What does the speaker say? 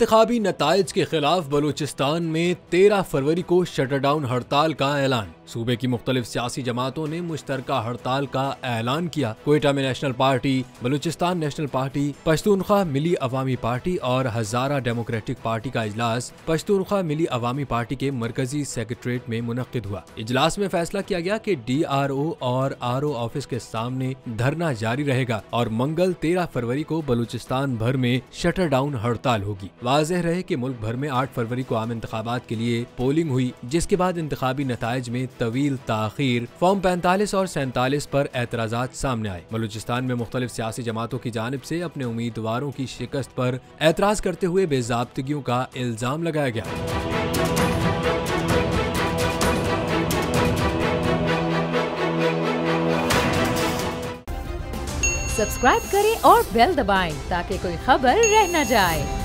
इंतखाबी नताइज के खिलाफ बलूचिस्तान में 13 फरवरी को शटरडाउन हड़ताल का ऐलान। सूबे की मुख्तलिफ सियासी जमातों ने मुश्तरका हड़ताल का ऐलान किया। क्वेटा में national party, Balochistan national party, Pashtunkhwa Milli Awami party और हजारा डेमोक्रेटिक पार्टी का इजलास पश्तूनख्वा मिली अवामी पार्टी के मरकजी सेक्रेटरीट में मुनक्किद हुआ। इजलास में फैसला किया गया कि DRO और RO ऑफिस के सामने धरना जारी रहेगा और मंगल 13 फरवरी को बलूचिस्तान भर में शटरडाउन हड़ताल होगी। वाज़ेह रहे कि मुल्क भर में 8 फरवरी को आम इंतखाबात के लिए पोलिंग हुई, जिसके बाद इंतखाबी नताइज में तवील ताखीर, फॉर्म 45 और 47 पर एतराजात सामने आए। बलूचिस्तान में मुख्तलिफ सियासी जमातों की जानिब से अपने उम्मीदवारों की शिकस्त पर एतराज करते हुए बेज़ाब्तगियों का इल्जाम लगाया गया। सब्सक्राइब करें और बेल दबाएं ताकि कोई खबर रह न जाए।